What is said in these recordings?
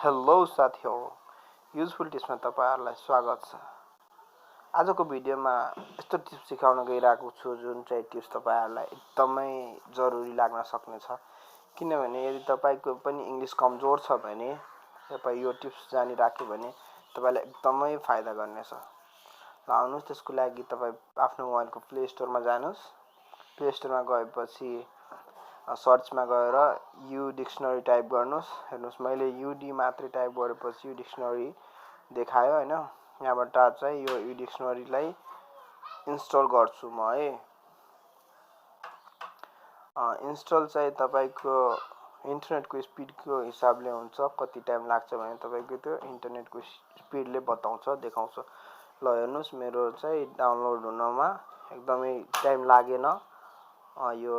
Hello साथीहरु, useful टिप्समा तपाईहरुलाई स्वागत छ। आजको भिडियोमा यस्तो टिप्स सिकाउन गइरहेको छु जुन चाहिँ टिप्स तपाईहरुलाई एकदमै जरुरी लाग्न सक्ने छ। किनभने यदि तपाईको पनि इंग्लिश कमजोर छ भने तपाई यो टिप्स जानिराख्यो भने तपाईलाई एकदमै फाइदा गर्नेछ। ल आउनुस्, त्यसको लागि तपाई आफ्नो मोबाइलको प्ले स्टोरमा जानुस्। प्ले स्टोरमा गएपछि सर्चमा गएर यु डिक्सनरी टाइप गर्नुस्। हेर्नुस्, मैले युडी मात्रै टाइप गरेपछि यु डिक्सनरी देखायो हैन। यहाँबाट चाहिँ यो यु डिक्सनरीलाई इन्स्टल गर्छु म है। इन्स्टल चाहिँ तपाईको इन्टरनेटको स्पिडको हिसाबले हुन्छ। कति टाइम लाग्छ भने तपाईको त्यो इन्टरनेटको स्पिडले बताउँछ, देखाउँछ। ल हेर्नुस्, मेरो चाहिँ डाउनलोड हुनमा एकदमै टाइम लागेन। यो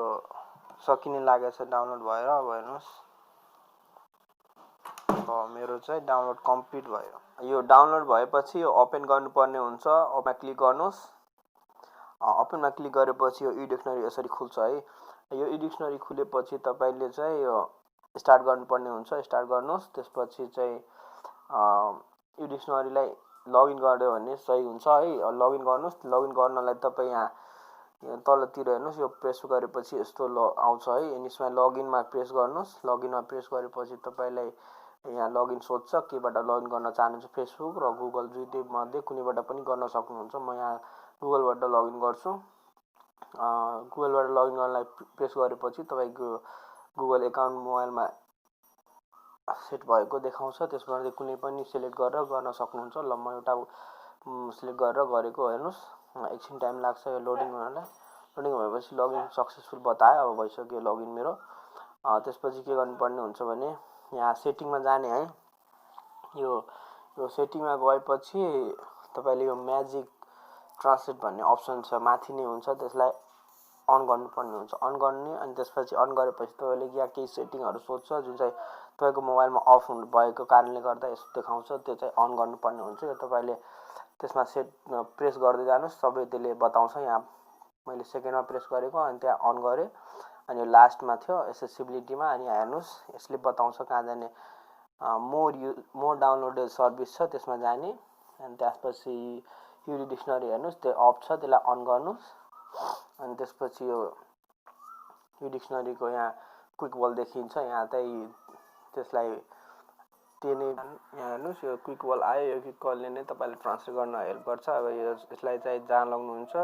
सकिने लागेछ डाउनलोड भएर। अब हेर्नुस्, मेरो चाहिँ डाउनलोड कम्प्लिट भयो। यो डाउनलोड भएपछि यो ओपन गर्नुपर्ने हुन्छ। ओपनमा क्लिक गर्नुस्। ओपनमा क्लिक गरेपछि यो ई डिक्सनरी यसरी खुल्छ है। यो ई डिक्सनरी खुलेपछि तपाईले चाहिँ यो स्टार्ट गर्नुपर्ने हुन्छ। स्टार्ट गर्नुस्। त्यसपछि चाहिँ ई डिक्सनरीलाई लगइन गर्यो भने सही हुन्छ है। लगइन गर्नुस्। लगइन गर्नलाई तपाई यहाँ तलतिर हेर्नुस्, यो प्रेस गरेपछि यस्तो आउँछ है। यसमा लगइनमा प्रेस गर्नुस्। लगइनमा प्रेस गरेपछि तपाईलाई यहाँ लगइन सोध्छ, केबाट लगइन गर्न चाहनुहुन्छ, फेसबुक र गुगल दुईटै मध्ये कुनैबाट पनि गर्न सक्नुहुन्छ। म यहाँ गुगलबाट लगइन गर्छु। गुगलबाट लगइन गर्नलाई प्रेस गरेपछि तपाईको गुगल एकाउन्ट मोबाइलमा सेट भएको देखाउँछ। त्यसबाट कुनै पनि सिलेक्ट गरेर गर्न सक्नुहुन्छ। ल म एउटा सिलेक्ट गरेर गरेको। हेर्नुस्, एकछिन टाइम लाग्छ यो लोडिङ हुनलाई। लोडिङ भएपछि लगइन सक्सेसफुल बतायो। अब भइसक्यो लगइन मेरो। त्यसपछि के गर्नुपर्ने हुन्छ भने यहाँ सेटिङमा जाने है। यो सेटिङमा गएपछि तपाईले यो म्याजिक ट्रान्सलेट भन्ने अप्सन छ, माथि नै हुन्छ। त्यसलाई अन गर्नुपर्ने हुन्छ। अन गर्ने, अनि त्यसपछि अन गरेपछि तपाईले यहाँ केही सेटिङहरु सोध्छ जुन चाहिँ तपाईको मोबाइलमा अफ भएको कारणले गर्दा यस्तो देखाउँछ। त्यो चाहिँ अन गर्नुपर्ने हुन्छ। यो तपाईले त्यसमा प्रेस गर्दै जानुस्, सबै त्यसले बताउँछ। यहाँ मैले सेकेन्डमा प्रेस गरेको, अनि त्यहाँ अन गरे, अनि यो लास्टमा थियो एक्सेसिबिलिटीमा। अनि हेर्नुस्, यसले बताउँछ कहाँ जाने। मोर डाउनलोडेड सर्भिस छ, त्यसमा जाने। अनि त्यसपछि युडी डिक्सनरी हेर्नुस्, त्यो अफ छ, त्यसलाई अन गर्नुस्। अनि त्यसपछि यो यु डिक्सनरीको यहाँ क्विक वल देखिन्छ। यहाँ चाहिँ त्यसलाई यहाँ हेर्नुस्, यो क्विक वल आयो। यो क्विक वलले नै तपाईले ट्रान्सलेट गर्न हेल्प गर्छ। अब यसलाई चाहिँ जहाँ लग्नुहुन्छ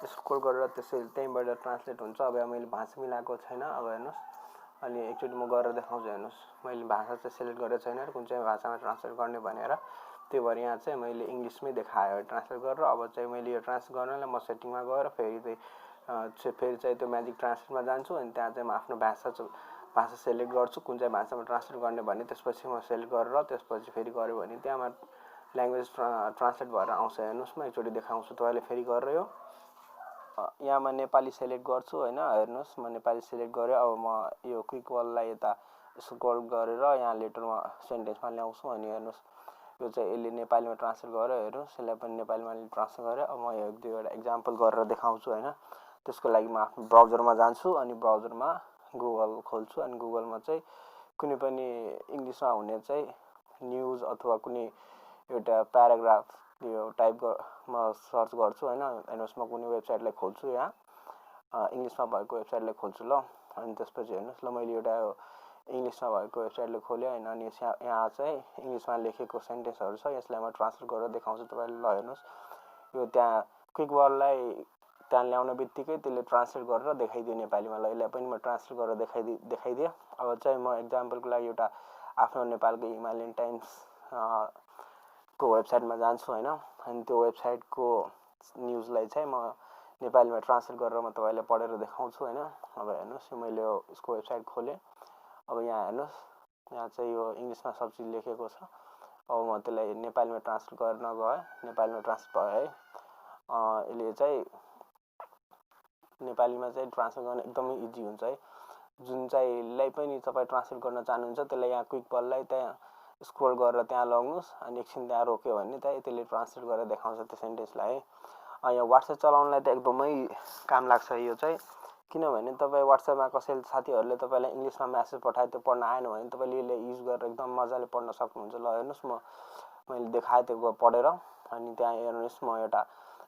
स्क्रोल गरेर त्यसै त्यहीँबाट ट्रान्सलेट हुन्छ। अब मैले भाषा मिलाएको छैन। अब हेर्नुस्, अनि एकचोटि म गरेर देखाउँछु। हेर्नुस्, मैले भाषा चाहिँ सिलेक्ट गरेको छैन कुन चाहिँ भाषामा ट्रान्सलेट गर्ने भनेर। त्यही भएर यहाँ चाहिँ मैले इङ्ग्लिसमै देखायो ट्रान्सलेट गरेर। अब चाहिँ मैले यो ट्रान्सलेट गर्नलाई म सेटिङमा गएर फेरि चाहिँ त्यो म्याजिक ट्रान्सलेटमा जान्छु। अनि त्यहाँ चाहिँ म आफ्नो भाषा सेलेक्ट गर्छु, कुन चाहिँ भाषामा ट्रान्सलेट गर्ने भन्ने। त्यसपछि म सेलेक्ट गरेर त्यसपछि फेरि गऱ्यो भने त्यहाँमा ल्याङ्ग्वेज ट्रान्सलेट भएर आउँछ। हेर्नुस्, म एकचोटि देखाउँछु तपाईले फेरि गरेर। यहाँ म नेपाली सेलेक्ट गर्छु हैन। हेर्नुस्, म नेपाली सेलेक्ट गरे। अब म यो क्विक वललाई यता स्क्रोल गरेर यहाँ लेटरमा सेन्टेन्समा ल्याउँछु। अनि हेर्नुस्, यो चाहिँ यसले नेपालीमा ट्रान्सलेट गरेर हेर्नुस्, यसलाई पनि नेपालीमा ट्रान्सलेट गरेर। अब म यो एक दुईवटा एक्जाम्पल गरेर देखाउँछु हैन। त्यसको लागि म आफ्नो ब्राउजरमा जान्छु। अनि ब्राउजरमा गुगल खोल्छु। अनि गुगलमा चाहिँ कुनै पनि इङ्ग्लिसमा हुने चाहिँ न्युज अथवा कुनै एउटा प्याराग्राफ यो टाइप म सर्च गर्छु हैन। हेर्नुस्, म कुनै वेबसाइटलाई खोल्छु। यहाँ इङ्ग्लिसमा भएको वेबसाइटलाई खोल्छु। ल अनि त्यसपछि हेर्नुस्, ल मैले एउटा इङ्ग्लिसमा भएको वेबसाइटले खोल्यो हैन। अनि यहाँ चाहिँ इङ्ग्लिसमा लेखेको सेन्टेन्सहरु छ, यसलाई म ट्रान्सलेट गरेर देखाउँछु तपाईले। ल हेर्नुस्, यो त्यहाँ क्विक वललाई त्यहाँ ल्याउन बित्तिकै त्यसले ट्रान्सलेट गरेर देखाइदियो नेपालीमा। ल यसलाई पनि म ट्रान्सलेट गरेर देखाइदिए। अब चाहिँ म एक्जाम्पलको लागि एउटा आफ्नो नेपालको हिमालयन टाइम्स को वेबसाइटमा जान्छु हैन। अनि त्यो वेबसाइटको न्युजलाई चाहिँ म नेपालीमा ट्रान्सलेट गरेर म तपाईलाई पढेर देखाउँछु हैन। अब हेर्नुस्, मैले यसको वेबसाइट खोले। अब यहाँ हेर्नुस्, यहाँ चाहिँ यो इङ्ग्लिसमा सब चीज लेखेको छ। अब म त्यसलाई नेपालीमा ट्रान्सलेट गर्न गए, नेपालीमा ट्रान्सलेट भयो है। यसले चाहिँ नेपालीमा चाहिँ ट्रान्सलेट गर्न एकदमै इजी हुन्छ है। जुन चाहिँलाई पनि तपाई ट्रान्सलेट गर्न चाहनुहुन्छ त्यसलाई यहाँ क्विक वललाई त्यहाँ स्क्रोल गरेर त्यहाँ लग्नुस्। अनि एकछिन त्यहाँ रोक्यो भने चाहिँ त्यसले ट्रान्सलेट गरेर देखाउँछ त्यो सेन्टेन्सलाई है। यहाँ व्हाट्सएप चलाउनलाई त एकदमै काम लाग्छ यो चाहिँ। किनभने तपाईँ WhatsAppमा कसैले साथीहरूले तपाईँलाई इङ्ग्लिसमा मेसेज पठाए त्यो पढ्न आएन भने तपाईँले यसले युज गरेर एकदम मजाले पढ्न सक्नुहुन्छ। ल हेर्नुहोस् मैले देखाएँ त्यो पढेर, अनि त्यहाँ हेर्नुहोस् म एउटा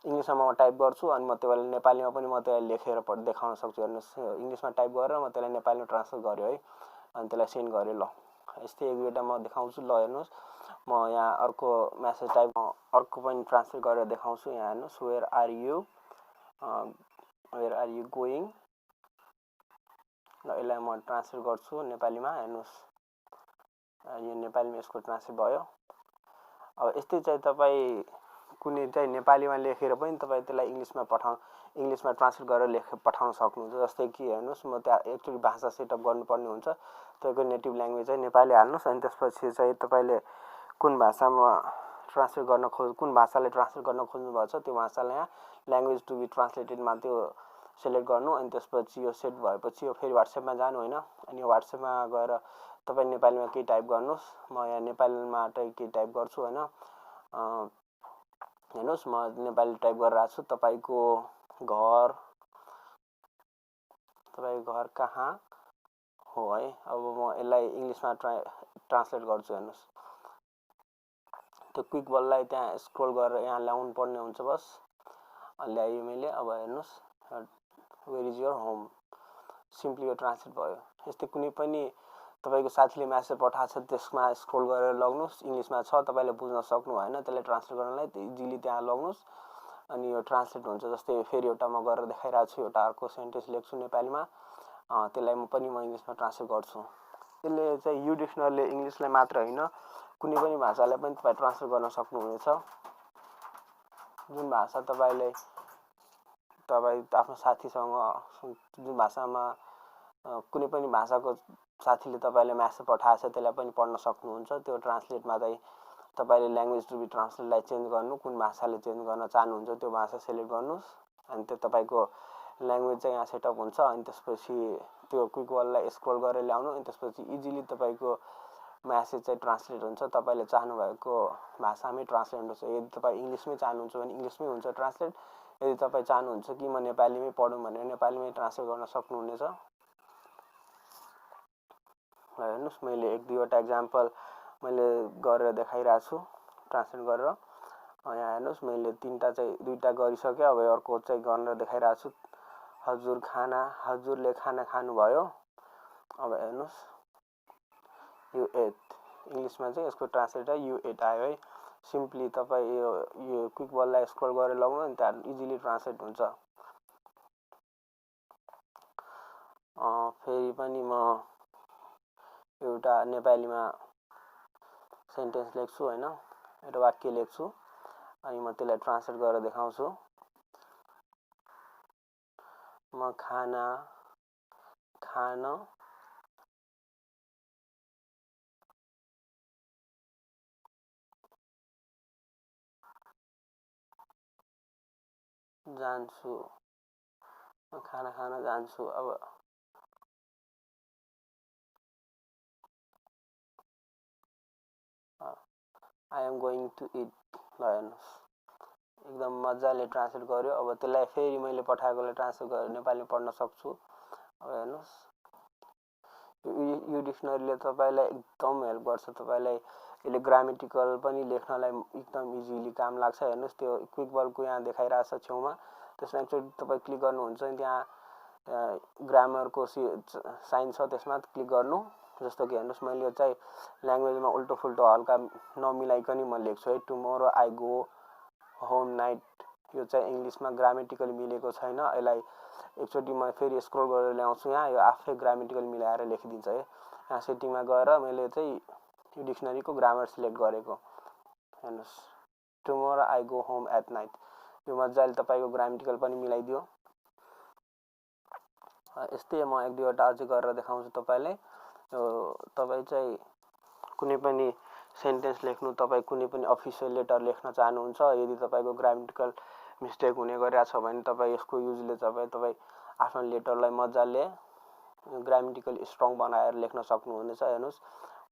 इङ्ग्लिसमा म टाइप गर्छु अनि म त्यसलाई नेपालीमा पनि म त्यसलाई लेखेर देखाउन सक्छु। हेर्नुहोस् इङ्ग्लिसमा टाइप गरेर म त्यसलाई नेपालीमा ट्रान्सलेट गरेँ है, अनि त्यसलाई सेन्ड गरेँ। ल यस्तै एक दुईवटा म देखाउँछु। ल हेर्नुहोस् म यहाँ अर्को मेसेज टाइप अर्को पनि ट्रान्सलेट गरेर देखाउँछु। यहाँ हेर्नुहोस् वेयर आर यु गोइङ। ल यसलाई म ट्रान्सलेट गर्छु नेपालीमा। हेर्नुहोस् यो नेपालीमा यसको ट्रान्सलेट भयो। अब यस्तै चाहिँ तपाईँ कुनै चाहिँ नेपालीमा लेखेर पनि तपाईँ त्यसलाई इङ्ग्लिसमा ट्रान्सलेट गरेर पठाउन सक्नुहुन्छ। जस्तै कि हेर्नुहोस् म त्यहाँ एक्चुअली भाषा सेटअप गर्नुपर्ने हुन्छ। तपाईँको नेटिभ ल्याङ्ग्वेज चाहिँ नेपाली हाल्नुहोस्, अनि त्यसपछि चाहिँ तपाईँले कुन भाषालाई ट्रान्सलेट गर्न खोज्नुभएको छ त्यो भाषालाई यहाँ ल्याङ्ग्वेज टु बी ट्रान्सलेटेडमा त्यो सेलेक्ट गर्नु, अनि त्यसपछि यो सेट भएपछि यो फेरि WhatsAppमा जानु होइन, अनि यो WhatsAppमा गएर तपाईँ नेपालीमा केही टाइप गर्नुहोस्। म यहाँ नेपालीमा केही टाइप गर्छु होइन। हेर्नुहोस् म नेपाली टाइप गरेर आएको छु। तपाईँको घर कहाँ हो है। अब म यसलाई इङ्ग्लिसमा ट्रान्सलेट गर्छु। हेर्नुहोस् त्यो क्विक बललाई त्यहाँ स्क्रोल गरेर यहाँ ल्याउनु पर्ने हुन्छ, बस ल्याएँ मैले। अब हेर्नुहोस् where is your home, simply यो ट्रान्सलेट भयो। यस्तै कुनै पनि तपाईँको साथीले मेसेज पठाएको छ त्यसमा स्क्रोल गरेर लग्नुहोस्, इङ्ग्लिसमा छ तपाईँले बुझ्न सक्नु भएन त्यसलाई ट्रान्सलेट गर्नलाई इजिली त्यहाँ लग्नुहोस् अनि यो ट्रान्सलेट हुन्छ। जस्तै फेरि एउटा म गरेर देखाइरहेको छु, एउटा अर्को सेन्टेन्स लेख्छु नेपालीमा, त्यसलाई म इङ्ग्लिसमा ट्रान्सलेट गर्छु। त्यसले चाहिँ यु डिक्सनरीले इङ्ग्लिसलाई मात्र होइन कुनै पनि भाषालाई पनि तपाईँ ट्रान्सलेट गर्न सक्नुहुनेछ। जुन भाषा तपाईँ आफ्नो साथीसँग जुन भाषामा कुनै पनि भाषाको साथीले तपाईँले मेसेज पठाएको छ त्यसलाई पनि पढ्न सक्नुहुन्छ। त्यो ट्रान्सलेटमा चाहिँ तपाईँले ल्याङ्ग्वेज टु बी ट्रान्सलेटलाई चेन्ज गर्नु, कुन भाषाले चेन्ज गर्न चाहनुहुन्छ त्यो भाषा सेलेक्ट गर्नुहोस्, अनि त्यो तपाईँको ल्याङ्ग्वेज चाहिँ यहाँ सेटअप हुन्छ। अनि त्यसपछि त्यो क्विक बललाई स्क्रोल गरेर ल्याउनु, अनि त्यसपछि इजिली तपाईँको म्यासेज चाहिँ ट्रान्सलेट हुन्छ। तपाईँले चाहनुभएको भाषामै ट्रान्सलेट हुन्छ। यदि तपाईँ इङ्ग्लिसमै चाहनुहुन्छ भने इङ्ग्लिसमै हुन्छ ट्रान्सलेट, यदि तपाईँ चाहनुहुन्छ कि म नेपालीमै पढौँ भने नेपालीमै ट्रान्सलेट गर्न सक्नुहुनेछ। हेर्नुहोस् मैले एक दुईवटा इक्जाम्पल मैले गरेर देखाइरहेको छु ट्रान्सलेट गरेर। यहाँ हेर्नुहोस् मैले दुईवटा गरिसकेँ। अब अर्को चाहिँ गरेर देखाइरहेको छु। हजुरले खाना खानुभयो। अब हेर्नुहोस् यु एट, इङ्ग्लिसमा चाहिँ यसको ट्रान्सलेट यु एट आयो है। सिम्पली तपाईँ यो क्विक बललाई स्क्रोल गरेर लगाउनु अनि त्यहाँ इजिली ट्रान्सलेट हुन्छ। फेरि पनि म एउटा नेपालीमा सेन्टेन्स लेख्छु होइन, एउटा वाक्य लेख्छु अनि म त्यसलाई ट्रान्सलेट गरेर देखाउँछु। म खाना खान जान्छु। म खाना खान जान्छु। अब I am going to eat. ल हेर्नुहोस् एकदम मजाले ट्रान्सलेट गर्यो। अब त्यसलाई फेरि मैले पठाएकोलाई ट्रान्सलेट गरेर नेपाली पढ्न सक्छु। अब हेर्नुहोस् यो डिक्सनरीले तपाईँलाई एकदम हेल्प गर्छ। तपाईँलाई यसले ग्रामेटिकल पनि लेख्नलाई एकदम इजिली काम लाग्छ। हेर्नुहोस् त्यो क्विक बलको यहाँ देखाइरहेको छ छेउमा, त्यसमा एकचोटि तपाईँ क्लिक गर्नुहुन्छ नि त्यहाँ ग्रामरको साइन छ, त्यसमा क्लिक गर्नु। जस्तो कि हेर्नुहोस् मैले यो चाहिँ ल्याङ्ग्वेजमा उल्टो फुल्टो हल्का नमिलाइकन म लेख्छु है। Tomorrow I go home night, यो चाहिँ इङ्ग्लिसमा ग्रामेटिकली मिलेको छैन। यसलाई एकचोटि म फेरि स्क्रोल गरेर ल्याउँछु। यहाँ यो आफै ग्रामेटिकल मिलाएर लेखिदिन्छ है। यहाँ सेटिङमा गएर मैले चाहिँ यो डिक्सनरीको ग्रामर सिलेक्ट गरेको। हेर्नुहोस् tomorrow I go home at night, यो मजाले तपाईँको ग्रामेटिकल पनि मिलाइदियो। यस्तै म एक दुईवटा अझै गरेर देखाउँछु तपाईँलाई। तपाईँ चाहिँ कुनै पनि सेन्टेन्स लेख्नु, तपाईँ कुनै पनि अफिसियल लेटर लेख्न चाहनुहुन्छ, यदि तपाईँको ग्रामेटिकल मिस्टेक हुने गरेको छ भने तपाईँ यसको युजले तपाईँ आफ्नो लेटरलाई मजाले ग्रामेटिकल स्ट्रङ बनाएर लेख्न सक्नुहुनेछ। हेर्नुहोस्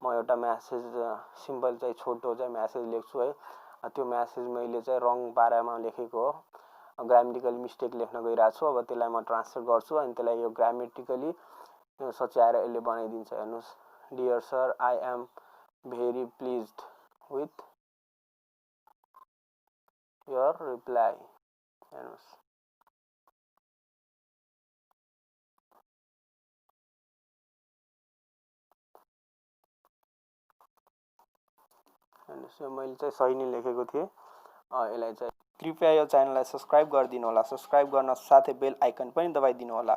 म एउटा म्यासेज सिम्पल चाहिँ छोटो चाहिँ म्यासेज लेख्छु है। त्यो म्यासेज मैले चाहिँ रङ पारामा लेखेको हो। ग्रामेटिकली मिस्टेक लेख्न गइरहेको छु। अब त्यसलाई म ट्रान्सलेट गर्छु अनि त्यसलाई यो ग्रामेटिकली सच्याएर यसले बनाइदिन्छ। हेर्नुहोस्, dear sir, I am very pleased with your reply. हेर्नुहोस्, यो मैले चाहिँ सही नै लेखेको थिएँ। यसलाई चाहिँ कृपया यो च्यानललाई सब्सक्राइब गरिदिनु होला। सब्सक्राइब गर्न साथै बेल आइकन पनि दबाइदिनु होला।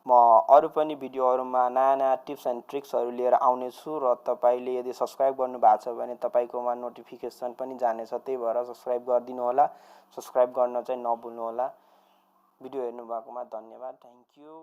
म अरू पनि भिडियोहरूमा नयाँ नयाँ टिप्स एन्ड ट्रिक्सहरू लिएर आउनेछु र तपाईँले यदि सब्सक्राइब गर्नुभएको छ भने तपाईँकोमा नोटिफिकेसन पनि जानेछ। त्यही भएर सब्सक्राइब गरिदिनु होला। सब्सक्राइब गर्न चाहिँ नभुल्नु होला। भिडियो हेर्नुभएकोमा धन्यवाद। Thank you.